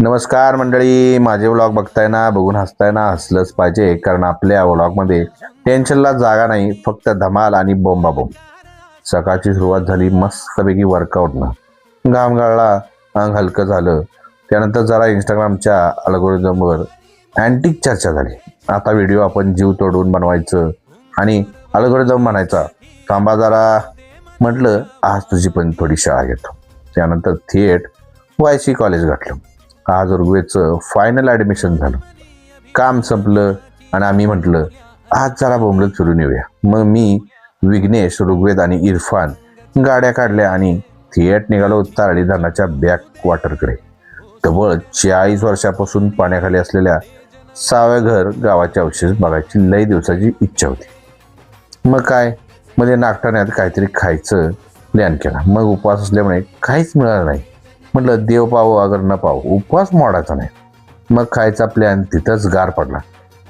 नमस्कार मंडळी, माझे व्लॉग बघताय ना, बघून हसताय ना. हसलंच पाहिजे, कारण आपल्या व्लॉगमध्ये टेन्शनला जागा नाही, फक्त धमाल आणि बोंबाबोंब. सकाळची सुरुवात झाली मस्तपैकी वर्कआउटनं. घाम गाळला, अंग हलकं झालं. त्यानंतर जरा इंस्टाग्रामच्या अल्गोरिदमवर अँटिक चर्चा झाली. आता व्हिडिओ आपण जीव तोडून बनवायचं आणि अल्गोरिदम म्हणायचा थांबा जरा. म्हटलं आज तुझी पण थोडी शाळा घेतो. त्यानंतर थेट YC कॉलेज गाठलं. आज ऋग्वेदचं फायनल ॲडमिशन झालं. काम संपलं आणि आम्ही म्हटलं आज जरा बोंबलत फिरून येऊया. मग मी, विघ्नेश, ऋग्वेद आणि इरफान गाड्या काढल्या आणि थिएट निघालो तारळी धरणाच्या बॅक वॉटरकडे. तब्बल 40 वर्षापासून पाण्याखाली असलेल्या सावेघर गावाचे अवशेष बघायची लई दिवसाची इच्छा होती. मग काय, मध्ये नागठाण्यात काहीतरी खायचं प्लॅन केला. मग उपवास असल्यामुळे काहीच मिळालं नाही. म्हटलं देव पावो अगर न पावो, उपवास मोडायचा नाही. मग खायचा प्लॅन तिथंच गार पडला.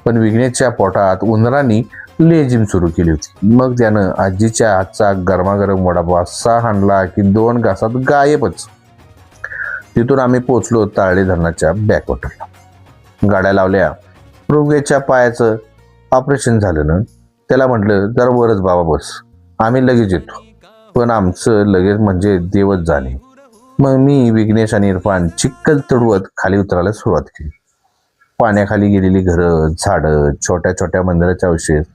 पण विघ्नेशच्या पोटात उंदरांनी लेझिम सुरू केली होती. मग त्यानं आजीच्या हातचा गरमागरम वडापाव असा हाणला की 2 घासात गायबच. तिथून आम्ही पोचलो तारळी धरणाच्या बॅकवॉटरला. गाड्या लावल्या. ऋग्वेदच्या पायाचं ऑपरेशन झालं ना, त्याला म्हटलं जरा वरच बाबा बस, आम्ही लगेच येतो. पण आमचं लगेच म्हणजे देवच जाणे. मग मी, विघ्नेश आणि इरफान चिखल तुडवत खाली उतरायला सुरुवात केली. पाण्याखाली गेलेली घरं, झाडं, छोट्या छोट्या मंदिराचे अवशेष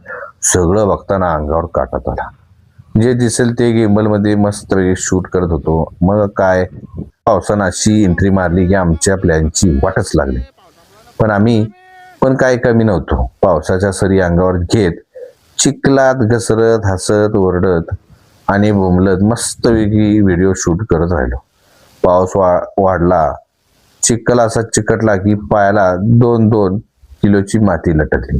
सगळं बघताना अंगावर काटात आला. जे दिसेल ते गिम्बलमध्ये मस्त शूट करत होतो. मग काय, पावसानं अशी एंट्री मारली की आमच्या प्लॅनची वाटच लागली. पण आम्ही पण काय कमी नव्हतो. पावसाच्या सरी अंगावर घेत चिखलात घसरत, हसत, ओरडत आणि बोंबलत मस्तपैकी व्हिडिओ शूट करत राहिलो. पाऊस वाढला. चिखल असा चिकटला की पायाला 2-2 किलोची माती लटकली.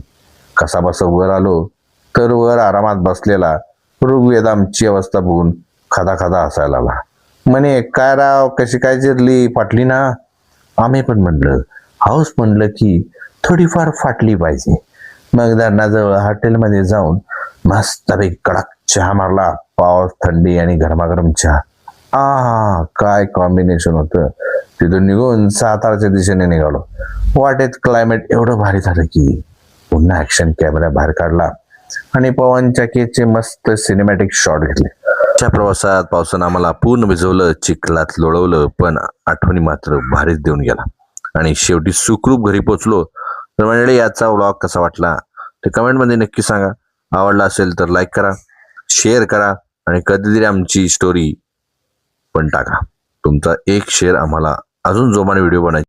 कसाबसा वर आलो तर वर आरामात बसलेला ऋग्वेद आमची अवस्था बघून खादा खादा हसायला लागला. म्हणे काय राव, कशी काय जिरली, फाटली ना? आम्ही पण म्हणलं हाऊस म्हणलं की थोडीफार फाटली पाहिजे. मग धरणाजवळ हॉटेलमध्ये जाऊन मस्तपैकी कडक चहा मारला. पाऊस, थंडी आणि गरमागरम चहा. काय कॉम्बिनेशन होतं. तिथून निघून साताराच्या दिशेने निघालो. वाटेत क्लायमेट एवढं भारी झालं की पुन्हा ऍक्शन कॅमेरा बाहेर काढला आणि पवन चक्कीचे मस्त सिनेमॅटिक शॉट घेतले. त्या प्रवासात पावसानं आम्हाला पूर्ण भिजवलं, चिखलात लोळवलं, पण आठवणी मात्र भारीच देऊन गेला. आणि शेवटी सुखरूप घरी पोचलो. तर म्हणजे याचा व्लॉग कसा वाटला ते कमेंटमध्ये नक्की सांगा. आवडला असेल तर लाईक करा, शेअर करा आणि कधीतरी आमची स्टोरी पण टाका. तुमचा एक शेअर आम्हाला अजून जोमाने व्हिडिओ बनायचे